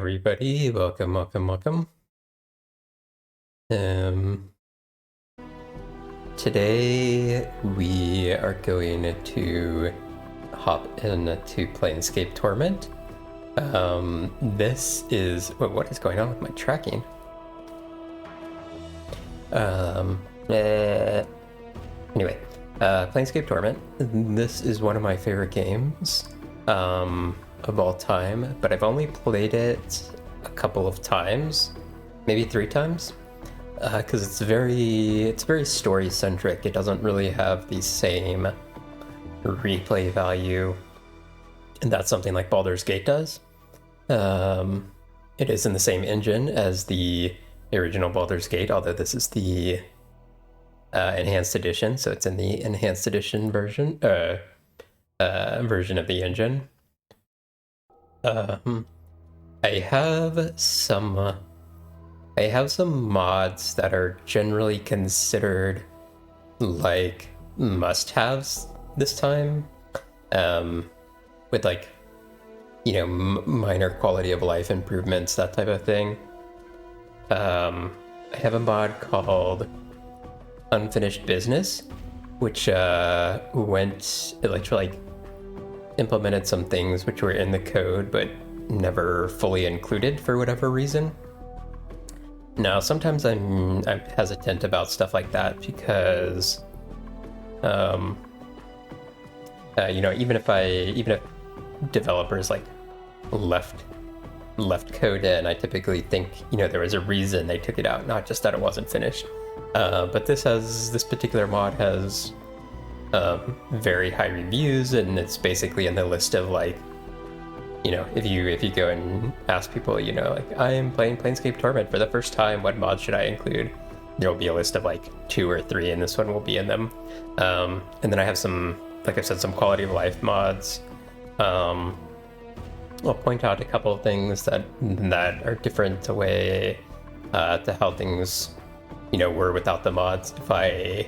everybody, welcome. Um, Today we are going to hop into Planescape Torment. This is what is going on with my tracking? Anyway, Planescape Torment. This is one of my favorite games of all time, but I've only played it a couple of times, maybe 3 times, because it's very story centric. It doesn't really have the same replay value, and that's something like Baldur's Gate does. It is in the same engine as the original Baldur's Gate, although this is the enhanced edition, so it's in the enhanced edition version of the engine. I have some mods that are generally considered like must-haves this time, with like, minor quality of life improvements, that type of thing. I have a mod called Unfinished Business, which implemented some things which were in the code but never fully included for whatever reason. Now, sometimes I'm hesitant about stuff like that because, even if developers like left code in, I typically think there was a reason they took it out, not just that it wasn't finished. But this particular mod has very high reviews, and it's basically in the list of like, if you go and ask people, like, I am playing Planescape Torment for the first time, what mods should I include? There will be a list of like 2 or 3, and this one will be in them. And then I have some, like I said, some quality of life mods. I'll point out a couple of things that are different away to how things, were without the mods. If I,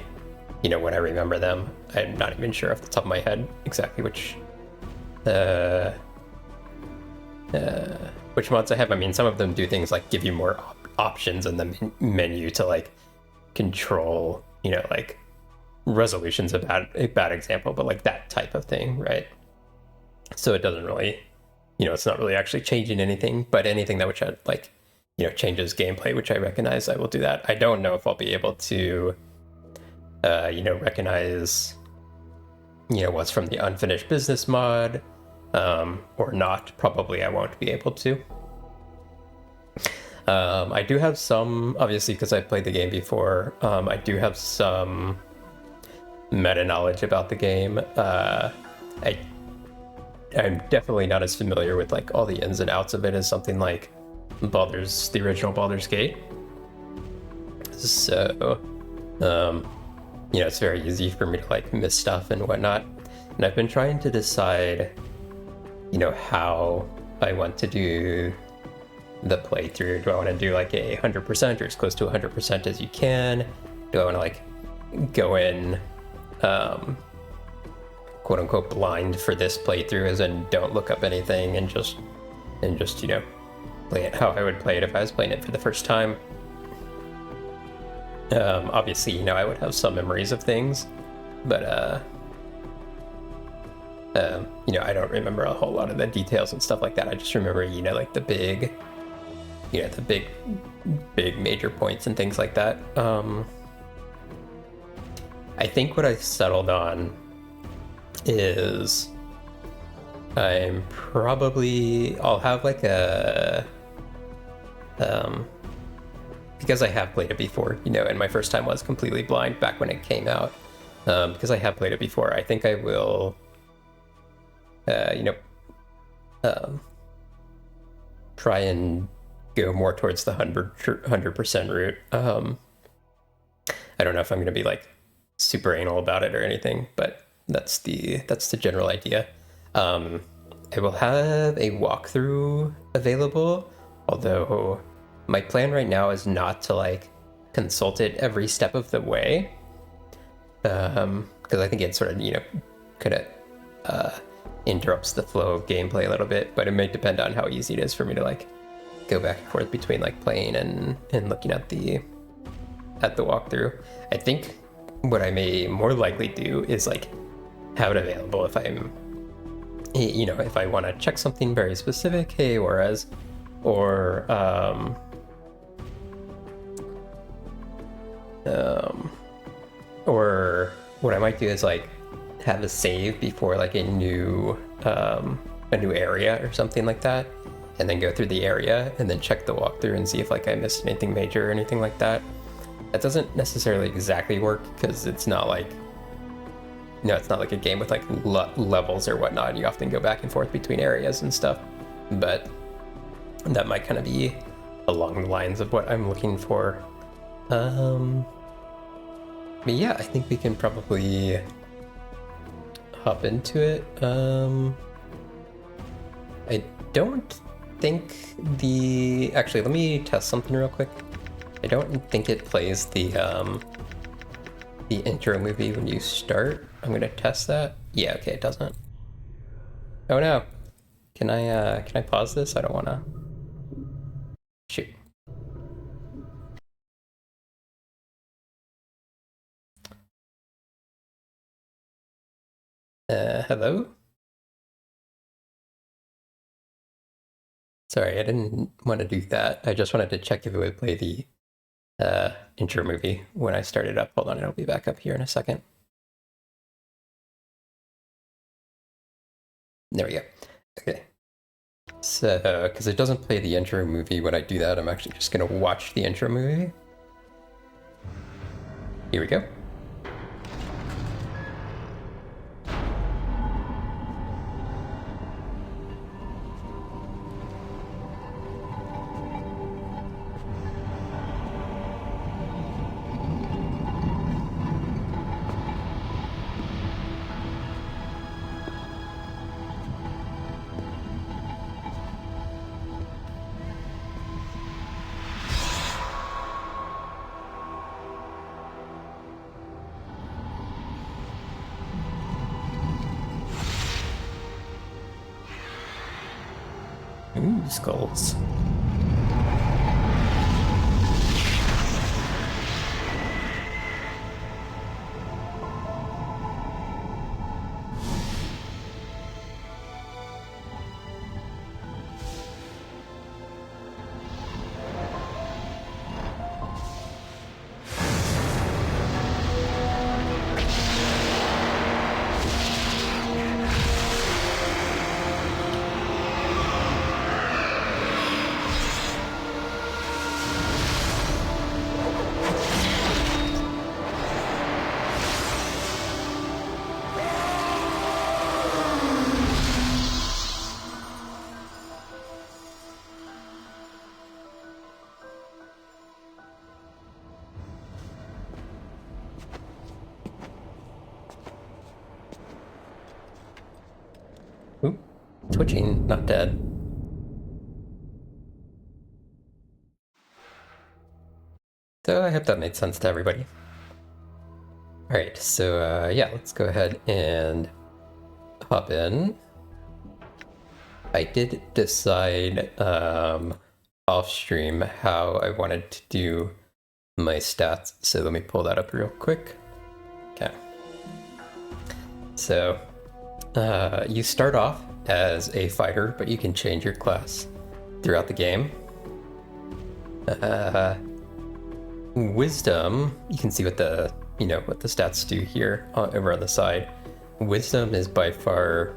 when I remember them, I'm not even sure off the top of my head exactly which mods I have. I mean, some of them do things like give you more options in the menu to like control, like resolution's a bad example, but like that type of thing, right? So it doesn't really, it's not really actually changing anything, but anything that which like, changes gameplay, which I recognize, I will do that. I don't know if I'll be able to, recognize, what's from the Unfinished Business mod, or not. Probably I won't be able to. I do have some, obviously, because I've played the game before, I do have some meta knowledge about the game. I'm definitely not as familiar with like all the ins and outs of it as something like the original Baldur's Gate. So, it's very easy for me to like miss stuff and whatnot. And I've been trying to decide, how I want to do the playthrough. Do I want to do like 100% or as close to 100% as you can? Do I want to like go in, quote unquote, blind for this playthrough, as in don't look up anything and just play it how I would play it if I was playing it for the first time? Obviously, I would have some memories of things, but I don't remember a whole lot of the details and stuff like that. I just remember, like the big major points and things like that. I think what I settled on is I'll have like because I have played it before, and my first time was completely blind back when it came out. Because I have played it before, I think I will, try and go more towards the 100% route. I don't know if I'm going to be like super anal about it or anything, but that's the general idea. I will have a walkthrough available, although my plan right now is not to like consult it every step of the way, because I think it sort of kind of interrupts the flow of gameplay a little bit. But it may depend on how easy it is for me to like go back and forth between like playing and looking at the walkthrough. I think what I may more likely do is like have it available if I'm, you know, if I want to check something very specific, hey, or what I might do is like have a save before like a new area or something like that, and then go through the area and then check the walkthrough and see if like I missed anything major or anything like that. That doesn't necessarily exactly work because it's not like, you know, it's not like a game with like levels or whatnot. You often go back and forth between areas and stuff, but that might kind of be along the lines of what I'm looking for. But yeah, I think we can probably hop into it. I don't think actually, let me test something real quick. I don't think it plays the intro movie when you start. I'm gonna test that. Yeah, okay, it doesn't. Oh no. Can I pause this? I don't wanna. Shoot. Hello? Sorry, I didn't want to do that. I just wanted to check if it would play the intro movie when I started up. Hold on, it'll be back up here in a second. There we go. Okay. So, because it doesn't play the intro movie when I do that, I'm actually just going to watch the intro movie. Here we go. Ooh, skulls. Ooh, twitching, not dead. So I hope that made sense to everybody. All right, so yeah, let's go ahead and hop in. I did decide off stream how I wanted to do my stats, so let me pull that up real quick. Okay. So you start off as a fighter, but you can change your class throughout the game. Wisdom, you can see what the stats do here over on the side. Wisdom is by far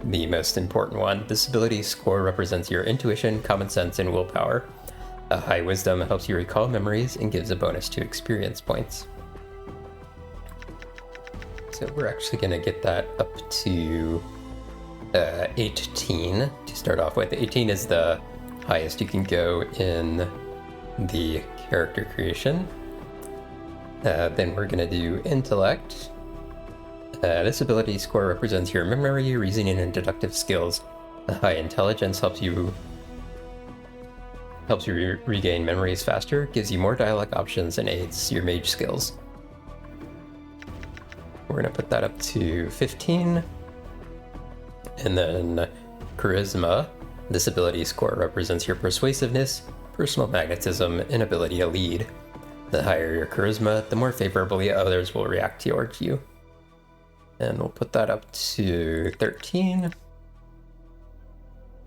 the most important one. This ability score represents your intuition, common sense, and willpower. A high wisdom helps you recall memories and gives a bonus to experience points. So we're actually going to get that up to 18 to start off with. 18 is the highest you can go in the character creation. Then we're going to do intellect. This ability score represents your memory, reasoning, and deductive skills. The high intelligence helps you regain memories faster, gives you more dialogue options, and aids your mage skills. We're going to put that up to 15. And then charisma. This ability score represents your persuasiveness, personal magnetism, and ability to lead. The higher your charisma, the more favorably others will react towards you. And we'll put that up to 13.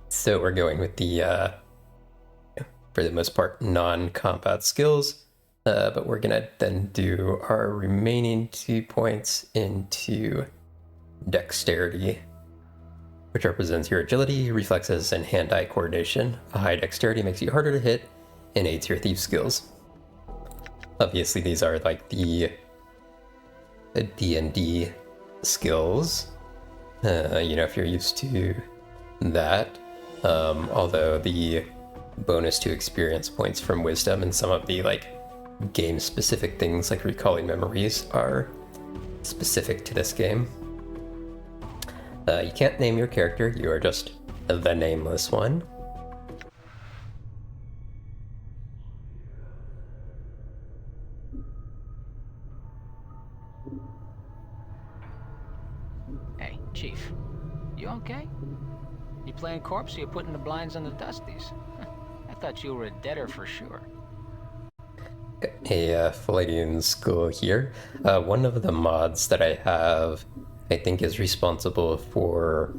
So we're going with the, for the most part, non-combat skills. But we're gonna then do our remaining 2 points into dexterity, which represents your agility, reflexes, and hand-eye coordination. A high dexterity makes you harder to hit and aids your thief skills. Obviously, these are like the D&D skills, if you're used to that. Although the bonus to experience points from wisdom and some of the like game-specific things like recalling memories are specific to this game. You can't name your character, you are just the nameless one. Hey, Chief, you okay? You playing corpse or you putting the blinds on the dusties? I thought you were a deader for sure. A Palladian skull here. One of the mods that I have, I think, is responsible for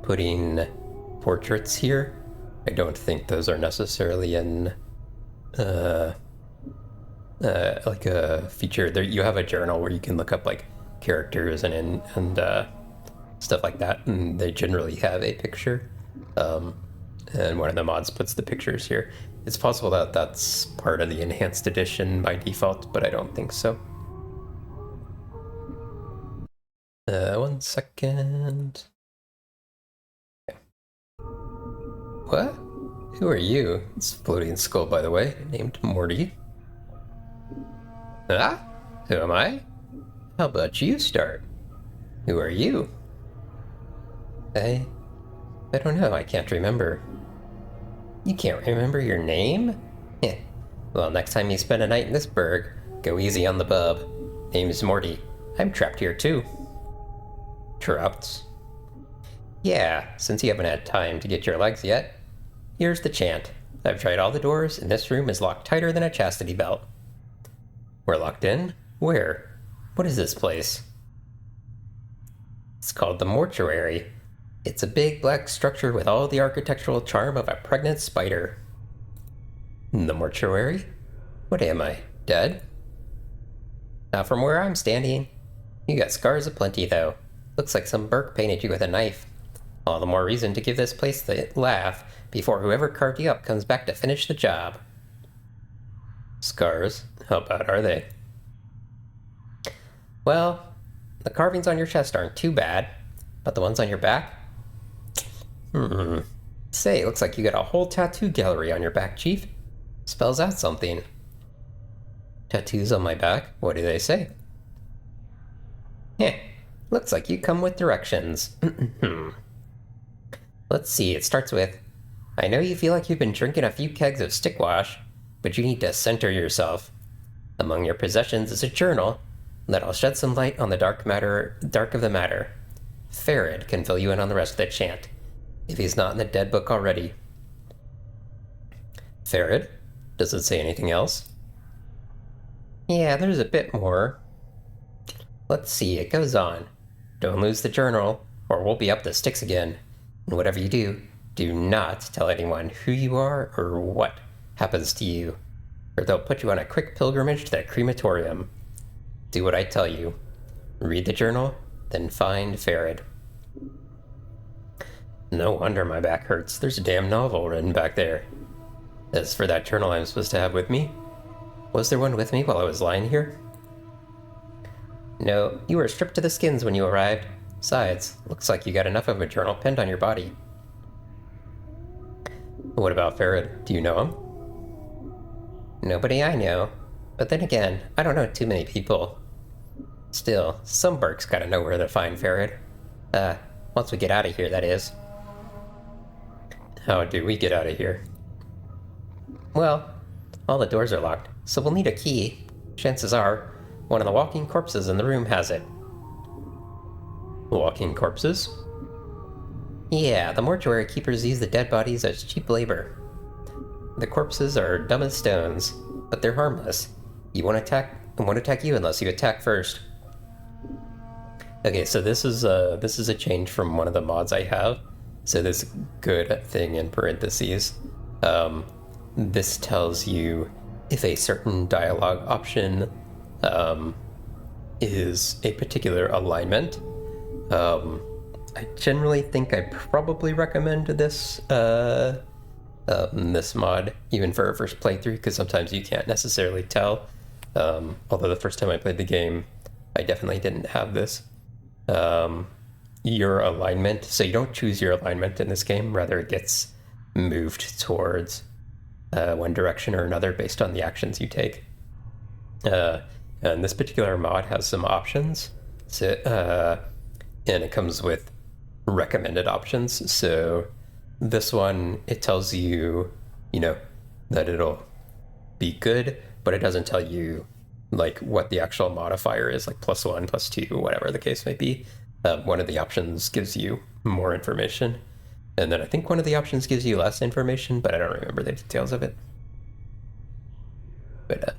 putting portraits here. I don't think those are necessarily in like a feature. There, you have a journal where you can look up like characters and stuff like that, and they generally have a picture. And one of the mods puts the pictures here. It's possible that that's part of the enhanced edition by default, but I don't think so. 1 second. Okay. What? Who are you? It's a floating skull, by the way, named Morty. Ah? Who am I? How about you start? Who are you? I don't know, I can't remember. You can't remember your name? Heh. Well, next time you spend a night in this burg, go easy on the bub. Name's Morty. I'm trapped here too. Trapped? Yeah, since you haven't had time to get your legs yet. Here's the chant. I've tried all the doors, and this room is locked tighter than a chastity belt. We're locked in? Where? What is this place? It's called the Mortuary. It's a big black structure with all the architectural charm of a pregnant spider. The Mortuary? What am I, dead? Not from where I'm standing. You got scars aplenty, though. Looks like some Burke painted you with a knife. All the more reason to give this place the laugh before whoever carved you up comes back to finish the job. Scars? How bad are they? Well, the carvings on your chest aren't too bad, but the ones on your back? Say, looks like you got a whole tattoo gallery on your back, Chief. Spells out something. Tattoos on my back? What do they say? Heh, looks like you come with directions. Let's see, it starts with, I know you feel like you've been drinking a few kegs of stick wash, but you need to center yourself. Among your possessions is a journal that'll shed some light on the dark of the matter. Farid can fill you in on the rest of the chant, if he's not in the dead book already. Farid? Does it say anything else? Yeah, there's a bit more. Let's see, it goes on. Don't lose the journal, or we'll be up the sticks again. And whatever you do, do not tell anyone who you are or what happens to you, or they'll put you on a quick pilgrimage to the crematorium. Do what I tell you. Read the journal, then find Farid. No wonder my back hurts. There's a damn novel written back there. As for that journal I'm supposed to have with me, was there one with me while I was lying here? No, you were stripped to the skins when you arrived. Besides, looks like you got enough of a journal pinned on your body. What about Farid? Do you know him? Nobody I know. But then again, I don't know too many people. Still, some Burks gotta know where to find Farid. Once we get out of here, that is. How do we get out of here? Well, all the doors are locked, so we'll need a key. Chances are, one of the walking corpses in the room has it. Walking corpses? Yeah, the mortuary keepers use the dead bodies as cheap labor. The corpses are dumb as stones, but they're harmless. You won't attack you unless you attack first. Okay, so this is a change from one of the mods I have. So this good thing in parentheses, this tells you if a certain dialogue option is a particular alignment. I generally think I probably recommend this this mod, even for a first playthrough, because sometimes you can't necessarily tell. Although the first time I played the game, I definitely didn't have this. Your alignment, so you don't choose your alignment in this game, rather it gets moved towards one direction or another based on the actions you take. And this particular mod has some options, so, and it comes with recommended options. So this one, it tells you, that it'll be good, but it doesn't tell you like what the actual modifier is, like +1, +2, whatever the case may be. One of the options gives you more information, and then I think one of the options gives you less information, but I don't remember the details of it. But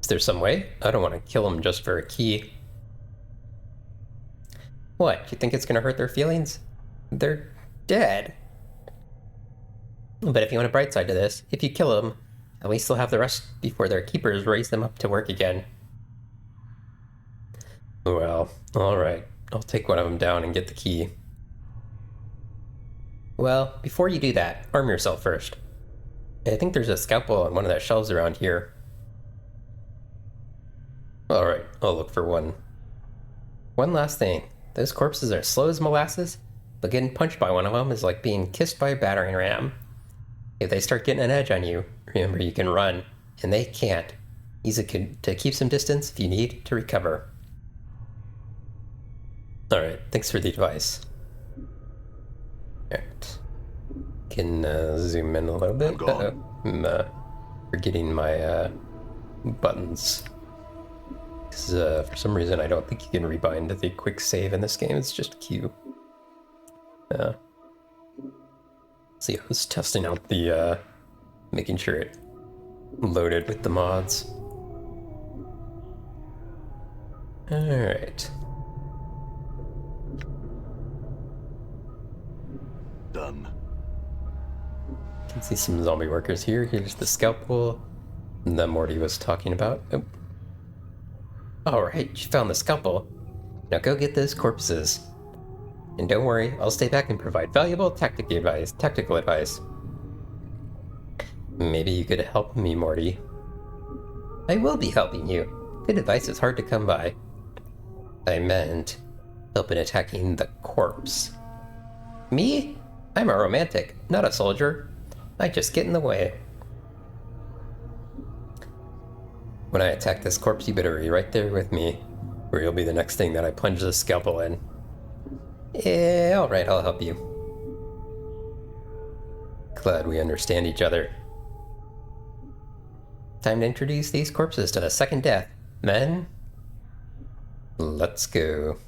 is there some way? I don't want to kill them just for a key. What? You think it's gonna hurt their feelings? They're dead. But if you want a bright side to this, if you kill them, at least they'll have the rest before their keepers raise them up to work again. Well, alright. I'll take one of them down and get the key. Well, before you do that, arm yourself first. I think there's a scalpel on one of the shelves around here. Alright, I'll look for one. One last thing. Those corpses are slow as molasses, but getting punched by one of them is like being kissed by a battering ram. If they start getting an edge on you, remember you can run, and they can't. Use it to keep some distance if you need to recover. Alright, thanks for the advice. Alright. Can zoom in a little bit. I'm forgetting my buttons. Because for some reason I don't think you can rebind the quick save in this game, it's just Q. See, I was testing out the, making sure it loaded with the mods. Alright. Done. Can see some zombie workers here. Here's the scalpel that Morty was talking about. Oh. Alright, you found the scalpel. Now go get those corpses. And don't worry, I'll stay back and provide valuable tactical advice. Maybe you could help me, Morty. I will be helping you. Good advice is hard to come by. I meant help in attacking the corpse. Me? I'm a romantic, not a soldier. I just get in the way. When I attack this corpse, you better be right there with me, or you'll be the next thing that I plunge the scalpel in. Yeah, alright, I'll help you. Glad we understand each other. Time to introduce these corpses to the second death. Men, let's go.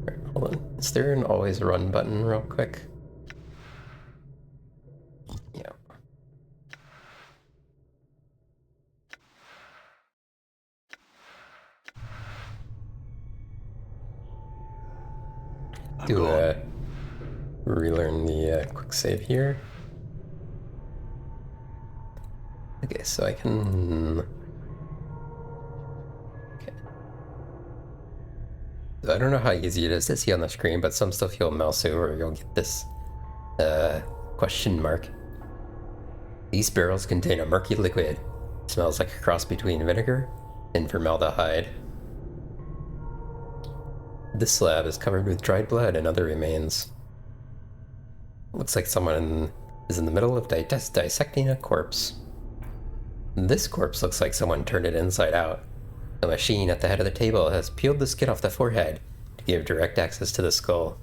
Right, hold on. Is there an always run button real quick? Yeah. Relearn the quick save here. Okay, so I can... Okay. So I don't know how easy it is to see on the screen, but some stuff you'll mouse over, you'll get this question mark. These barrels contain a murky liquid. It smells like a cross between vinegar and formaldehyde. This slab is covered with dried blood and other remains. Looks like someone is in the middle of dissecting a corpse. This corpse looks like someone turned it inside out. A machine at the head of the table has peeled the skin off the forehead to give direct access to the skull.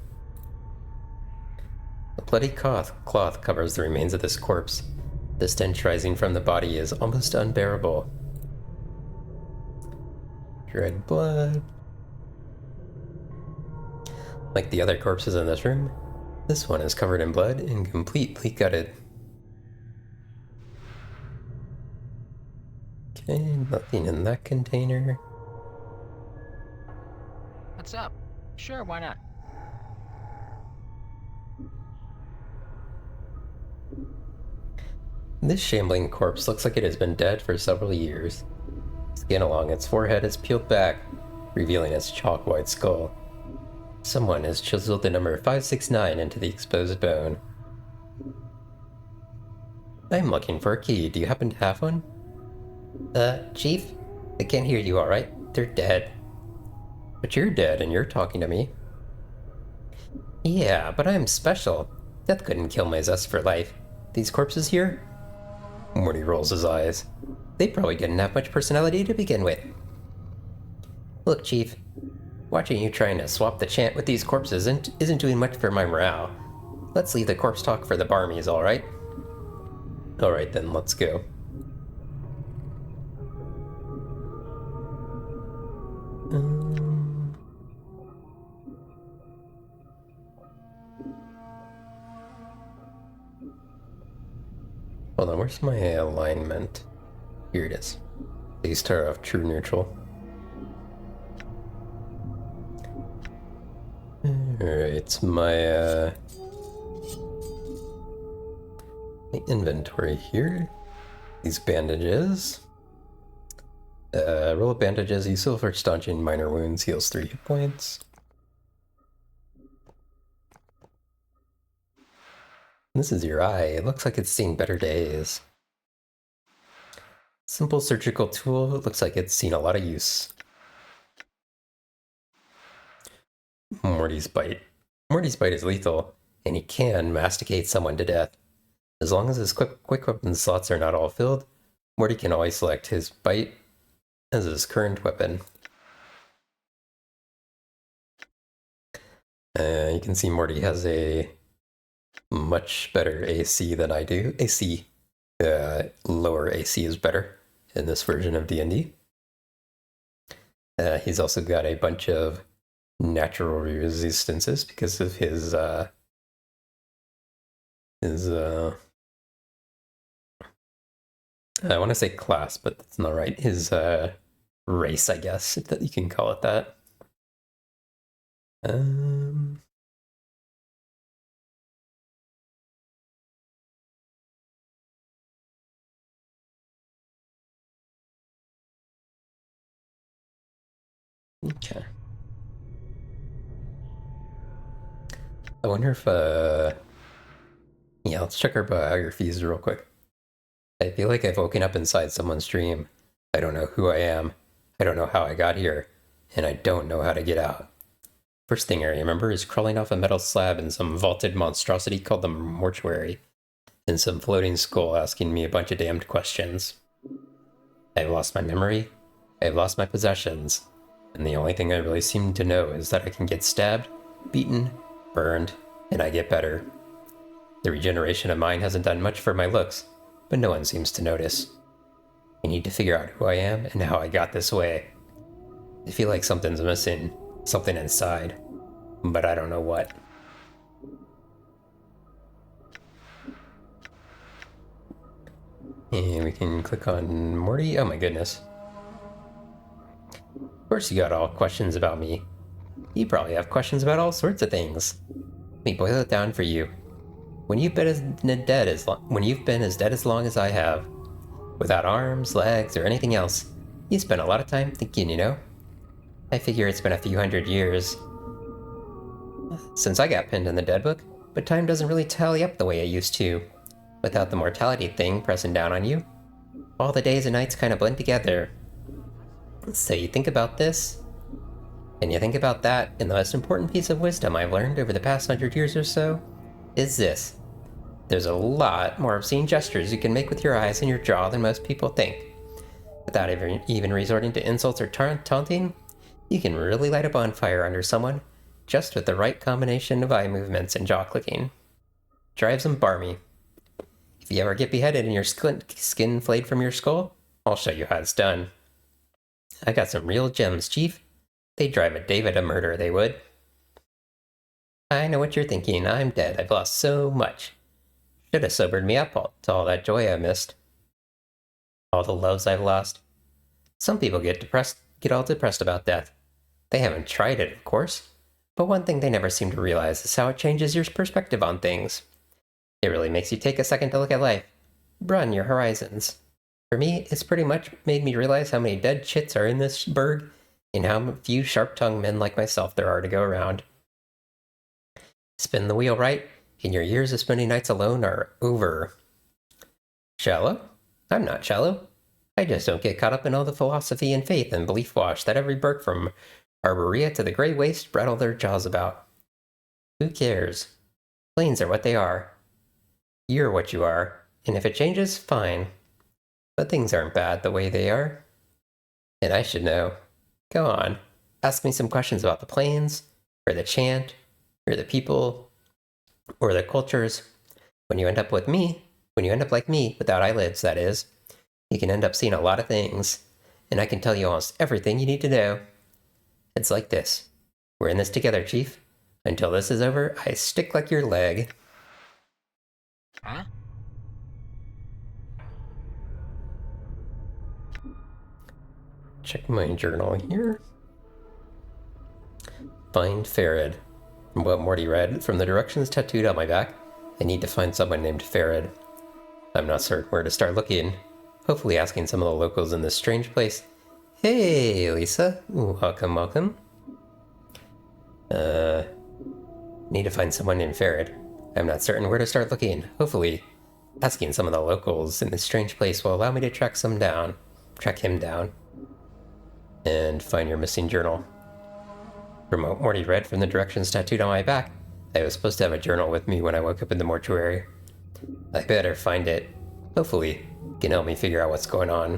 A bloody cloth covers the remains of this corpse. The stench rising from the body is almost unbearable. Dried blood. Like the other corpses in this room, this one is covered in blood and completely gutted. Okay, nothing in that container. What's up? Sure, why not? This shambling corpse looks like it has been dead for several years. Skin along its forehead is peeled back, revealing its chalk-white skull. Someone has chiseled the number 569 into the exposed bone. I'm looking for a key. Do you happen to have one? Chief? I can't hear you, alright? They're dead. But you're dead and you're talking to me. Yeah, but I'm special. Death couldn't kill my zest for life. These corpses here? Morty rolls his eyes. They probably didn't have much personality to begin with. Look, Chief. Watching you trying to swap the chant with these corpses isn't doing much for my morale. Let's leave the corpse talk for the barmies, alright? Alright then, let's go. Hold on, where's my alignment? Here it is. Please start off true neutral. Alright, my inventory here. These bandages. Roll of bandages, useful for staunching minor wounds, heals 3 hit points. This is your eye. It looks like it's seen better days. Simple surgical tool. It looks like it's seen a lot of use. Morty's bite. Morty's bite is lethal, and he can masticate someone to death. As long as his quick weapon slots are not all filled, Morty can always select his bite as his current weapon. You can see Morty has a much better AC than I do. Lower AC is better in this version of D&D. He's also got a bunch of natural resistances because of his I want to say class, but that's not right. His race, I guess, if that you can call it that. Okay. I wonder if yeah, let's check our biographies real quick. I feel like I've woken up inside someone's dream. I don't know who I am. I don't know how I got here, and I don't know how to get out. First thing I remember is crawling off a metal slab in some vaulted monstrosity called the mortuary, and some floating skull asking me a bunch of damned questions. I've lost my memory, I've lost my possessions, and the only thing I really seem to know is that I can get stabbed, beaten, burned, and I get better. The regeneration of mine hasn't done much for my looks, but no one seems to notice. I need to figure out who I am and how I got this way. I feel like something's missing, something inside, but I don't know what. And we can click on Morty. Oh my goodness. Of course you got all questions about me. You probably have questions about all sorts of things. Let me boil it down for you. When you've been as dead as long as I have, without arms, legs, or anything else, you spent a lot of time thinking, you know? I figure it's been a few hundred years since I got pinned in the dead book, but time doesn't really tally up the way it used to. Without the mortality thing pressing down on you, all the days and nights kind of blend together. So you think about this, and you think about that, and the most important piece of wisdom I've learned over the past 100 years or so is this. There's a lot more obscene gestures you can make with your eyes and your jaw than most people think. Without even resorting to insults or taunting, you can really light a bonfire under someone just with the right combination of eye movements and jaw clicking. Drives them barmy. If you ever get beheaded and your skin flayed from your skull, I'll show you how it's done. I got some real gems, Chief. They'd drive a David to murder, they would. I know what you're thinking. I'm dead. I've lost so much. Should have sobered me up to all that joy I missed. All the loves I've lost. Some people get all depressed about death. They haven't tried it, of course. But one thing they never seem to realize is how it changes your perspective on things. It really makes you take a second to look at life. Broaden your horizons. For me, it's pretty much made me realize how many dead chits are in this burg, and how few sharp-tongued men like myself there are to go around. Spin the wheel right, and your years of spending nights alone are over. Shallow? I'm not shallow. I just don't get caught up in all the philosophy and faith and belief wash that every Burke from Arborea to the Grey Waste rattle their jaws about. Who cares? Planes are what they are. You're what you are, and if it changes, fine. But things aren't bad the way they are. And I should know. Go on, ask me some questions about the planes, or the chant, or the people, or the cultures. When you end up like me, without eyelids, that is, you can end up seeing a lot of things, and I can tell you almost everything you need to know. It's like this. We're in this together, Chief. Until this is over, I stick like your leg. Huh? Check my journal here. Find Farid. From what Morty read, from the directions tattooed on my back, I need to find someone named Farid. I'm not certain where to start looking. Hopefully asking some of the locals in this strange place. Hey, Lisa. Welcome, welcome. Need to find someone named Farid. I'm not certain where to start looking. Hopefully asking some of the locals in this strange place will allow me to track him down. And find your missing journal. From what Morty read from the directions tattooed on my back, I was supposed to have a journal with me when I woke up in the mortuary. I better find it. Hopefully, it can help me figure out what's going on.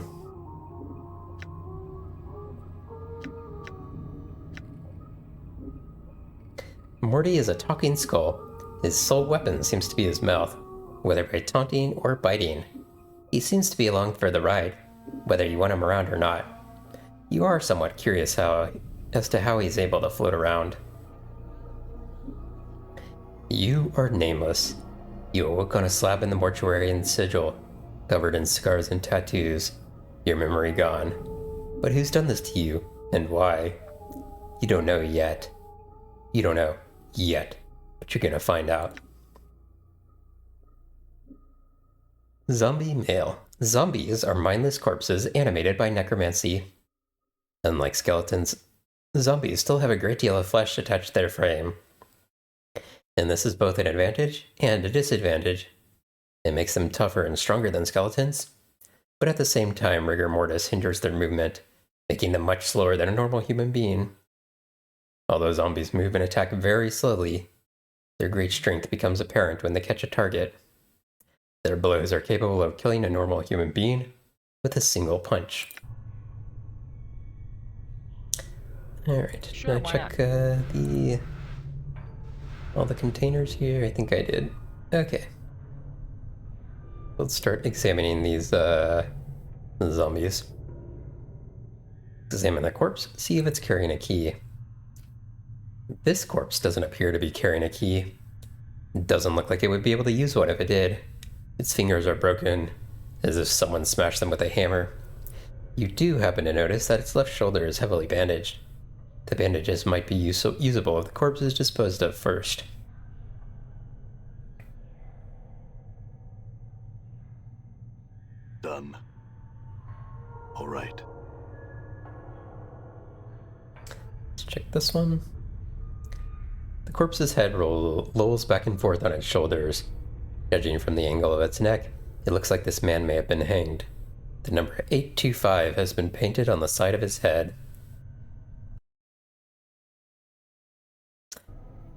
Morty is a talking skull. His sole weapon seems to be his mouth, whether by taunting or biting. He seems to be along for the ride, whether you want him around or not. You are somewhat curious as to how he's able to float around. You are nameless. You awoke on a slab in the mortuary in Sigil, covered in scars and tattoos, your memory gone. But who's done this to you, and why? You don't know yet. You don't know yet, but you're gonna find out. Zombie male. Zombies are mindless corpses animated by necromancy. Unlike skeletons, zombies still have a great deal of flesh attached to their frame. And this is both an advantage and a disadvantage. It makes them tougher and stronger than skeletons, but at the same time rigor mortis hinders their movement, making them much slower than a normal human being. Although zombies move and attack very slowly, their great strength becomes apparent when they catch a target. Their blows are capable of killing a normal human being with a single punch. Alright, Sure, should I why check all the containers here? I think I did. Okay. Let's start examining these zombies. Examine the corpse, see if it's carrying a key. This corpse doesn't appear to be carrying a key. It doesn't look like it would be able to use one if it did. Its fingers are broken, as if someone smashed them with a hammer. You do happen to notice that its left shoulder is heavily bandaged. The bandages might be usable if the corpse is disposed of first. Done. All right. Let's check this one. The corpse's head lolls back and forth on its shoulders. Judging from the angle of its neck, it looks like this man may have been hanged. The number 825 has been painted on the side of his head.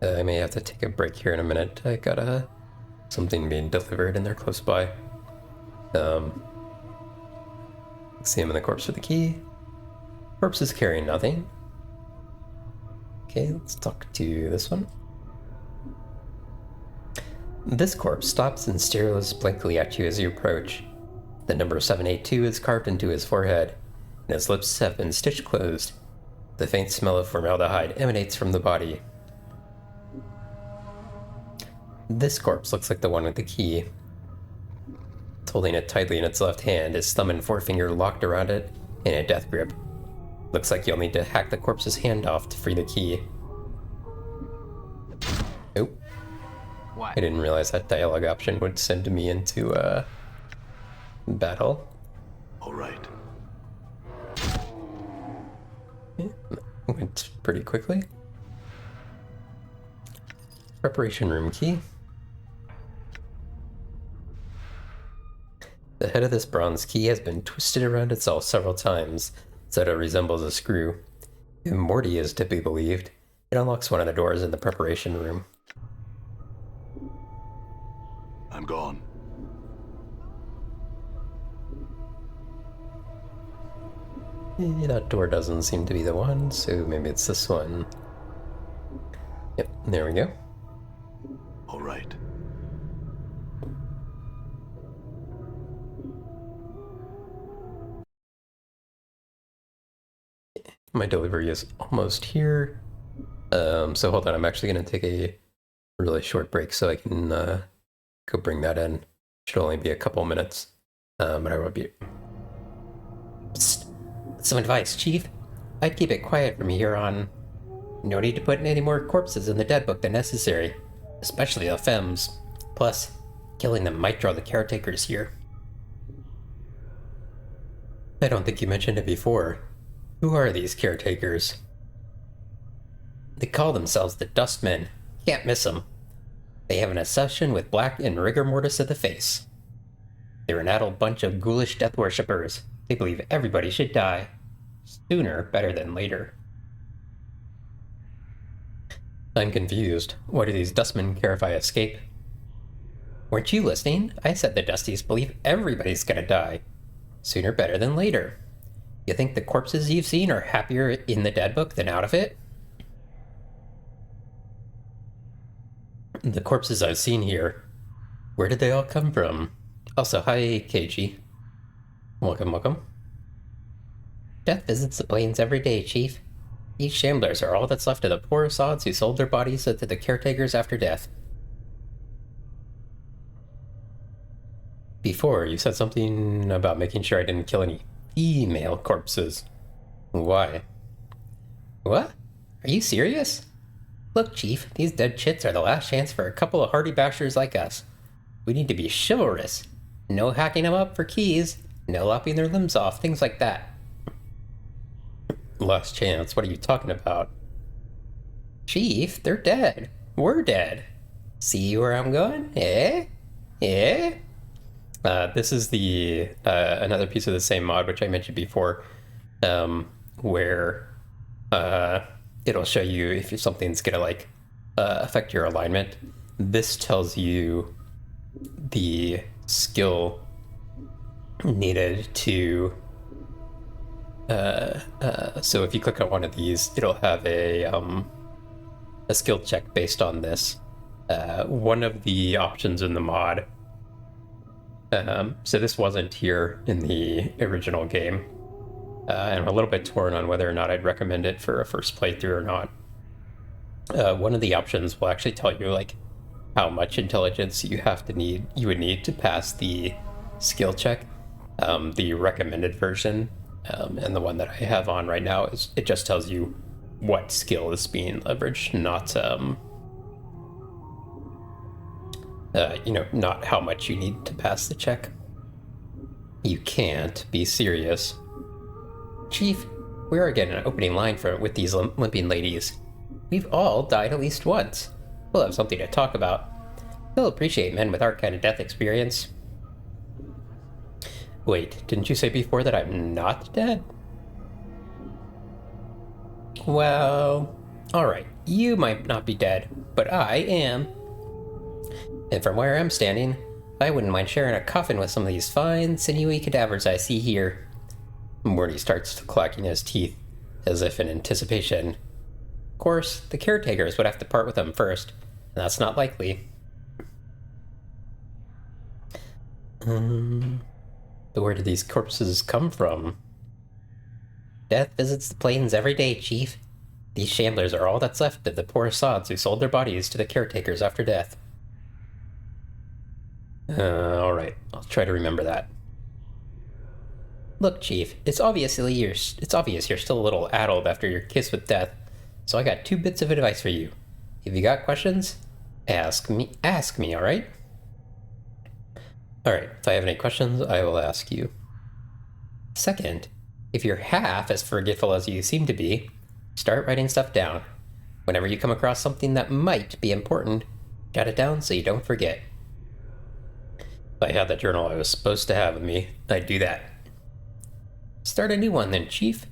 I may have to take a break here in a minute. I got something being delivered and they're close by. Examine the corpse for the key. Corpse is carrying nothing. Okay, let's talk to this one. This corpse stops and stares blankly at you as you approach. The number 782 is carved into his forehead, and his lips have been stitched closed. The faint smell of formaldehyde emanates from the body. This corpse looks like the one with the key. It's holding it tightly in its left hand, his thumb and forefinger locked around it in a death grip. Looks like you'll need to hack the corpse's hand off to free the key. Nope. What? I didn't realize that dialogue option would send me into battle. All right. Went pretty quickly. Preparation room key. The head of this bronze key has been twisted around itself several times so that it resembles a screw. If Morty is to be believed, it unlocks one of the doors in the preparation room. I'm gone. That door doesn't seem to be the one, so maybe it's this one. Yep, there we go. All right. My delivery is almost here. So hold on, I'm actually going to take a really short break so I can go bring that in. Should only be a couple minutes, but I will be... Psst. Some advice, Chief. I'd keep it quiet from here on. No need to put any more corpses in the dead book than necessary, especially the femmes. Plus, killing them might draw the caretakers here. I don't think you mentioned it before. Who are these caretakers? They call themselves the Dustmen. Can't miss them. They have an obsession with black and rigor mortis of the face. They're an adult bunch of ghoulish death worshippers. They believe everybody should die. Sooner better than later. I'm confused. Why do these Dustmen care if I escape? Weren't you listening? I said the Dusties believe everybody's gonna die. Sooner better than later. You think the corpses you've seen are happier in the dead book than out of it? The corpses I've seen here, where did they all come from? Also, hi, KG. Welcome, welcome. Death visits the plains every day, Chief. These shamblers are all that's left of the poor sods who sold their bodies to the caretakers after death. Before, you said something about making sure I didn't kill any female corpses. Why? What? Are you serious? Look, Chief, these dead chits are the last chance for a couple of hardy bashers like us. We need to be chivalrous. No hacking them up for keys, no lopping their limbs off, things like that. Last chance? What are you talking about? Chief, they're dead. We're dead. See where I'm going? Eh? Eh? This is the another piece of the same mod, which I mentioned before, where it'll show you if something's gonna like affect your alignment. This tells you the skill needed to. So if you click on one of these, it'll have a skill check based on this. One of the options in the mod. So this wasn't here in the original game. And I'm a little bit torn on whether or not I'd recommend it for a first playthrough or not. One of the options will actually tell you like how much intelligence you would need to pass the skill check. The recommended version, and the one that I have on right now it just tells you what skill is being leveraged, not not how much you need to pass the check. You can't be serious. Chief, we are getting an opening line with these limping ladies. We've all died at least once. We'll have something to talk about. They'll appreciate men with our kind of death experience. Wait, didn't you say before that I'm not dead? Well, alright, you might not be dead, but I am. And from where I'm standing, I wouldn't mind sharing a coffin with some of these fine, sinewy cadavers I see here. Morty starts clacking his teeth, as if in anticipation. Of course, the caretakers would have to part with them first, and that's not likely. But where did these corpses come from? Death visits the plains every day, Chief. These shamblers are all that's left of the poor sods who sold their bodies to the caretakers after death. Alright, I'll try to remember that. Look, Chief, it's obvious you're still a little addled after your kiss with death, so I got 2 bits of advice for you. If you got questions, ask me, alright? Alright, if I have any questions, I will ask you. Second, if you're half as forgetful as you seem to be, start writing stuff down. Whenever you come across something that might be important, jot it down so you don't forget. If I had the journal I was supposed to have with me, I'd do that. Start a new one then, Chief.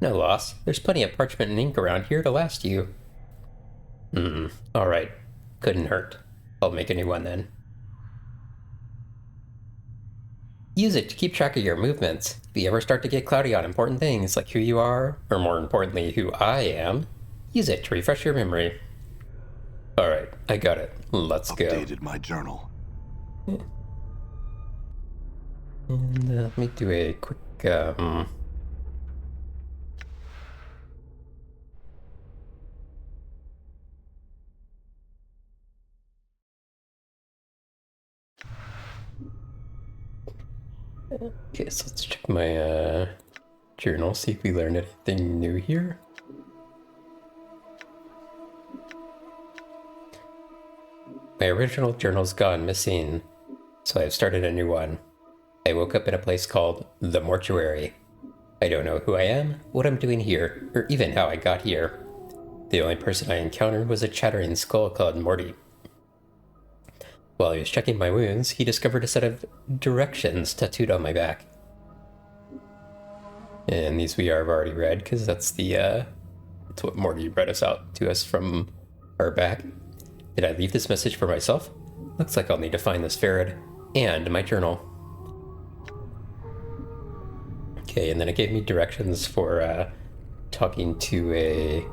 No loss. There's plenty of parchment and ink around here to last you. Alright. Couldn't hurt. I'll make a new one then. Use it to keep track of your movements. If you ever start to get cloudy on important things like who you are, or more importantly, who I am, use it to refresh your memory. Alright, I got it. Let's go. Updated my journal. And let me do a quick, Okay, so let's check my, journal, see if we learned anything new here. My original journal's gone missing, so I've started a new one. I woke up in a place called the mortuary. I don't know who I am, what I'm doing here, or even how I got here. The only person I encountered was a chattering skull called Morty. While he was checking my wounds, he discovered a set of directions tattooed on my back. And these we have already read, because that's that's what Morty read out to us from our back. Did I leave this message for myself? Looks like I'll need to find this ferret and my journal. Okay, and then it gave me directions for talking to a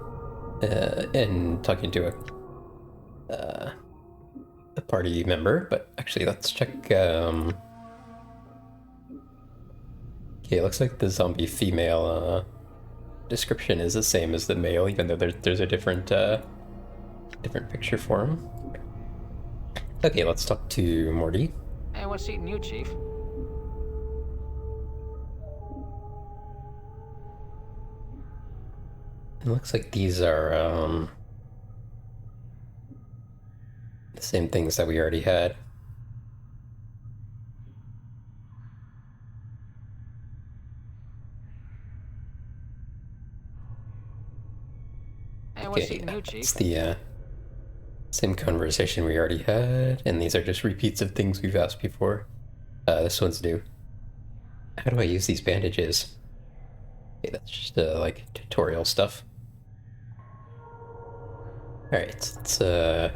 party member, but actually let's check. Okay, it looks like the zombie female description is the same as the male, even though there's a different picture for him. Okay, let's talk to Morty. Hey, what's eating you, Chief? It looks like these are the same things that we already had. Hey, what's Okay, eating you, Chief? it's the same conversation we already had, and these are just repeats of things we've asked before. This one's new. How do I use these bandages? Okay, that's just like tutorial stuff. Alright, let's the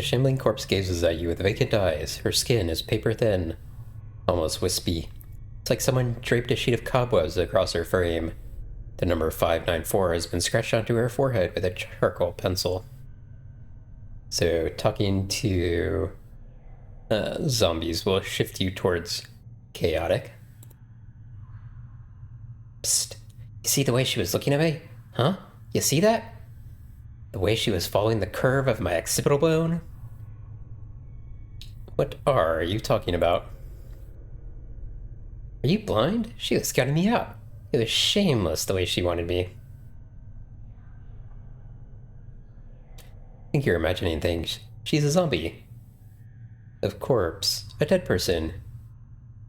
shambling corpse gazes at you with vacant eyes. Her skin is paper thin, almost wispy. It's like someone draped a sheet of cobwebs across her frame. The number 594 has been scratched onto her forehead with a charcoal pencil. So talking to zombies will shift you towards chaotic. Psst. You see the way she was looking at me? Huh? You see that? The way she was following the curve of my occipital bone? What are you talking about? Are you blind? She was scouting me out. It was shameless the way she wanted me. I think you're imagining things. She's a zombie. A corpse. A dead person.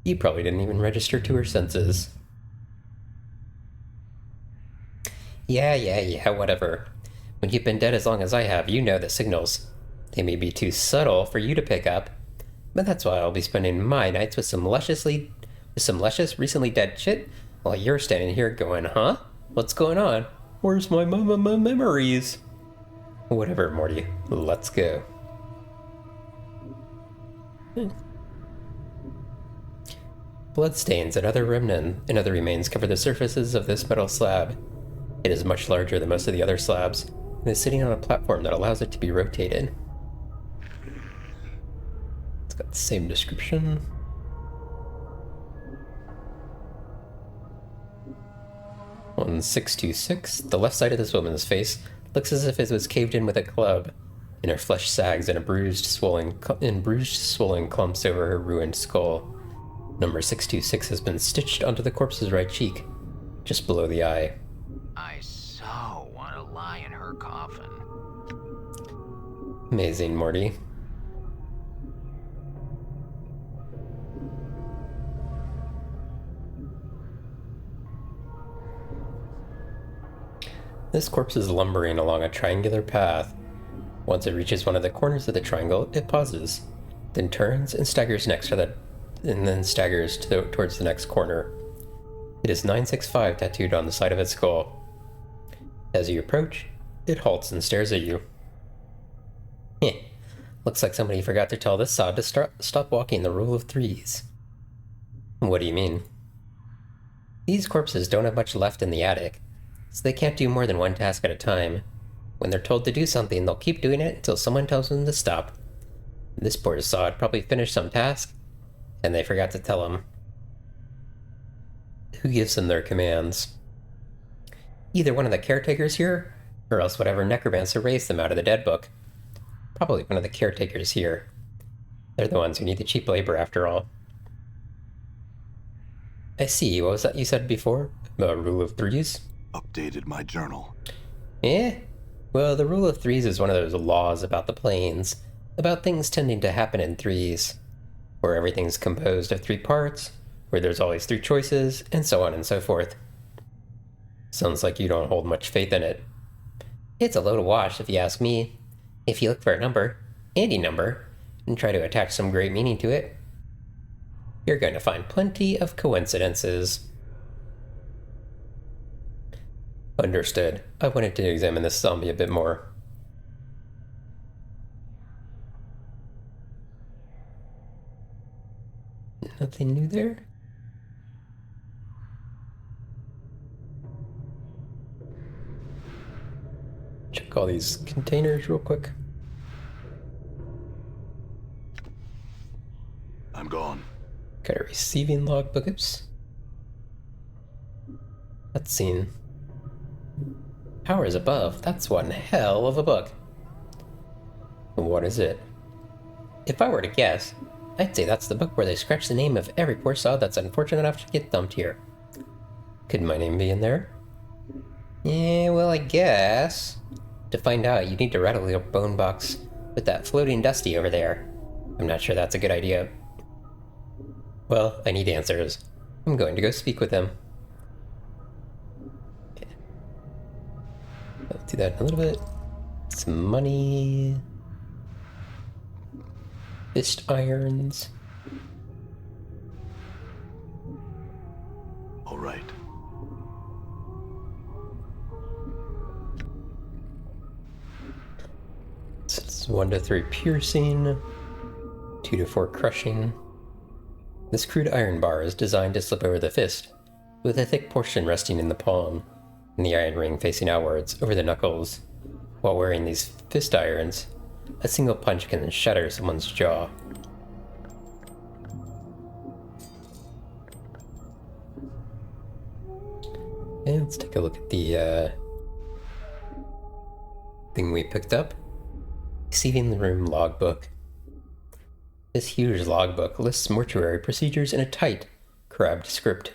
You probably didn't even register to her senses. Yeah, whatever. When you've been dead as long as I have, you know the signals. They may be too subtle for you to pick up, but that's why I'll be spending my nights with some luscious, recently dead shit, while you're standing here going, huh? What's going on? Where's my memories? Whatever, Morty. Let's go. Bloodstains and other remains cover the surfaces of this metal slab. It is much larger than most of the other slabs, and is sitting on a platform that allows it to be rotated. It's got the same description. On 626, the left side of this woman's face looks as if it was caved in with a club, and her flesh sags in bruised, swollen clumps over her ruined skull. Number 626 has been stitched onto the corpse's right cheek, just below the eye. I so want to lie in her coffin. Amazing, Morty. This corpse is lumbering along a triangular path. Once it reaches one of the corners of the triangle, it pauses, then turns and staggers towards the next corner. It is 965 tattooed on the side of its skull. As you approach, it halts and stares at you. Heh. Looks like somebody forgot to tell this sod to stop walking the rule of threes. What do you mean? These corpses don't have much left in the attic, so they can't do more than one task at a time. When they're told to do something, they'll keep doing it until someone tells them to stop. This poor sod probably finished some task, and they forgot to tell him. Who gives them their commands? Either one of the caretakers here, or else whatever necromancer raised them out of the dead book. Probably one of the caretakers here. They're the ones who need the cheap labor, after all. I see. What was that you said before? About rule of threes? Updated my journal. Eh? Well, the rule of threes is one of those laws about the planes, about things tending to happen in threes, where everything's composed of 3 parts, where there's always 3 choices, and so on and so forth. Sounds like you don't hold much faith in it. It's a load of wash, if you ask me. If you look for a number, any number, and try to attach some great meaning to it, you're going to find plenty of coincidences. Understood. I wanted to examine this zombie a bit more. Nothing new there? Check all these containers real quick. I'm gone. Got a receiving logbook. Oops. Cutscene. Powers above. That's one hell of a book. What is it? If I were to guess, I'd say that's the book where they scratch the name of every poor sod that's unfortunate enough to get dumped here. Could my name be in there? Yeah, well, I guess. To find out, you need to rattle your bone box with that floating Dusty over there. I'm not sure that's a good idea. Well, I need answers. I'm going to go speak with him. I'll do that in a little bit. Some money. Fist irons. All right. So it's 1 to 3 piercing, 2 to 4 crushing. This crude iron bar is designed to slip over the fist, with a thick portion resting in the palm, and the iron ring facing outwards over the knuckles. While wearing these fist irons, a single punch can shatter someone's jaw. And let's take a look at the thing we picked up. Receiving the room logbook. This huge logbook lists mortuary procedures in a tight, crabbed script.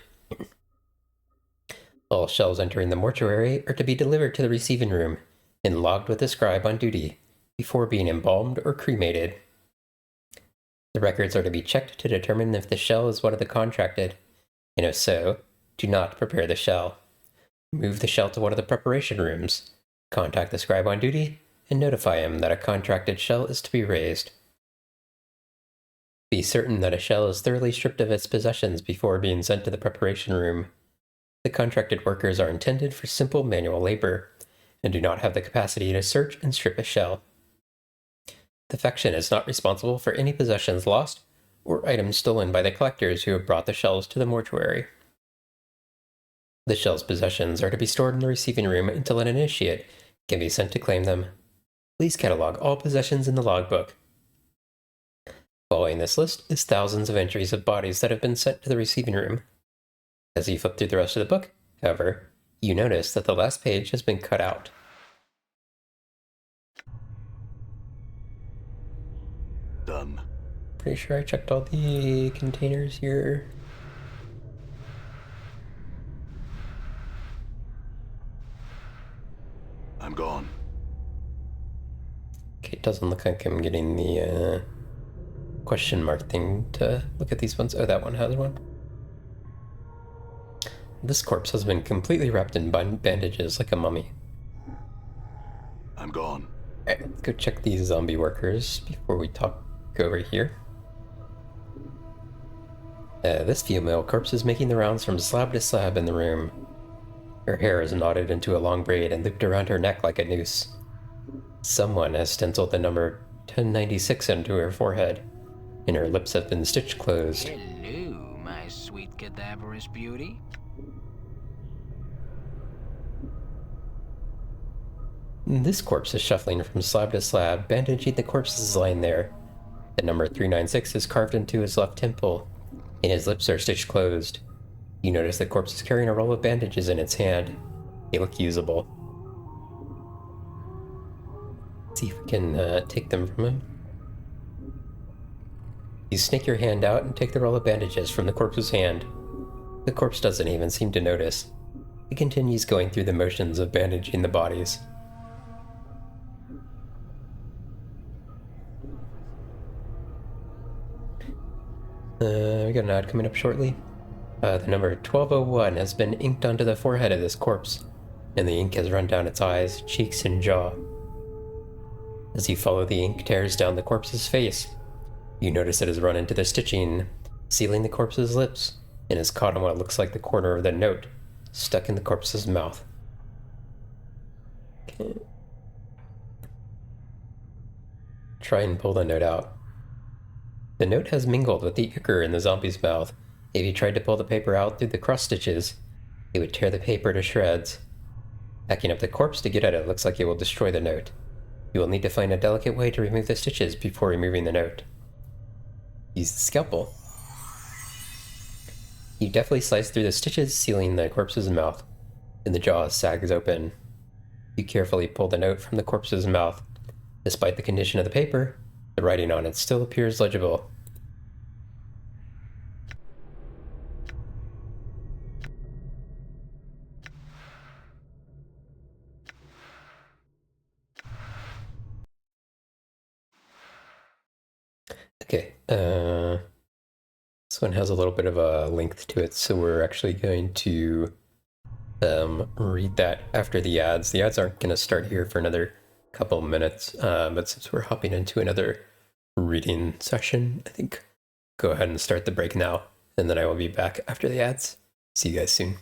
All shells entering the mortuary are to be delivered to the receiving room and logged with the scribe on duty before being embalmed or cremated. The records are to be checked to determine if the shell is one of the contracted, and if so, do not prepare the shell. Move the shell to one of the preparation rooms, contact the scribe on duty, and notify him that a contracted shell is to be raised. Be certain that a shell is thoroughly stripped of its possessions before being sent to the preparation room. The contracted workers are intended for simple manual labor, and do not have the capacity to search and strip a shell. The faction is not responsible for any possessions lost or items stolen by the collectors who have brought the shells to the mortuary. The shell's possessions are to be stored in the receiving room until an initiate can be sent to claim them. Please catalog all possessions in the logbook. Following this list is thousands of entries of bodies that have been sent to the receiving room. As you flip through the rest of the book, however, you notice that the last page has been cut out. Done. Pretty sure I checked all the containers here. I'm gone. Okay, it doesn't look like I'm getting the question mark thing to look at these ones. Oh, that one has one. This corpse has been completely wrapped in bandages like a mummy. I'm gone. Alright, let's go check these zombie workers before we talk over here. This female corpse is making the rounds from slab to slab in the room. Her hair is knotted into a long braid and looped around her neck like a noose. Someone has stenciled the number 1096 into her forehead, and her lips have been stitched closed. Hello, my sweet cadaverous beauty. This corpse is shuffling from slab to slab, bandaging the corpses lying there. The number 396 is carved into his left temple, and his lips are stitched closed. You notice the corpse is carrying a roll of bandages in its hand. They look usable. Let's see if we can take them from him. You snake your hand out and take the roll of bandages from the corpse's hand. The corpse doesn't even seem to notice. It continues going through the motions of bandaging the bodies. We got an ad coming up shortly. The number 1201 has been inked onto the forehead of this corpse, and the ink has run down its eyes, cheeks, and jaw. As you follow the ink tears down the corpse's face, you notice it has run into the stitching, sealing the corpse's lips, and is caught on what looks like the corner of the note, stuck in the corpse's mouth. Okay. Try and pull the note out. The note has mingled with the ichor in the zombie's mouth. If you tried to pull the paper out through the cross stitches, it would tear the paper to shreds. Backing up the corpse to get at it looks like it will destroy the note. You will need to find a delicate way to remove the stitches before removing the note. Use the scalpel. You deftly slice through the stitches, sealing the corpse's mouth. Then the jaw sags open. You carefully pull the note from the corpse's mouth. Despite the condition of the paper, the writing on it still appears legible. Okay, this one has a little bit of a length to it, so we're actually going to read that after the ads. The ads aren't going to start here for another couple minutes, but since we're hopping into another reading session, I think go ahead and start the break now, and then I will be back after the ads. See you guys soon.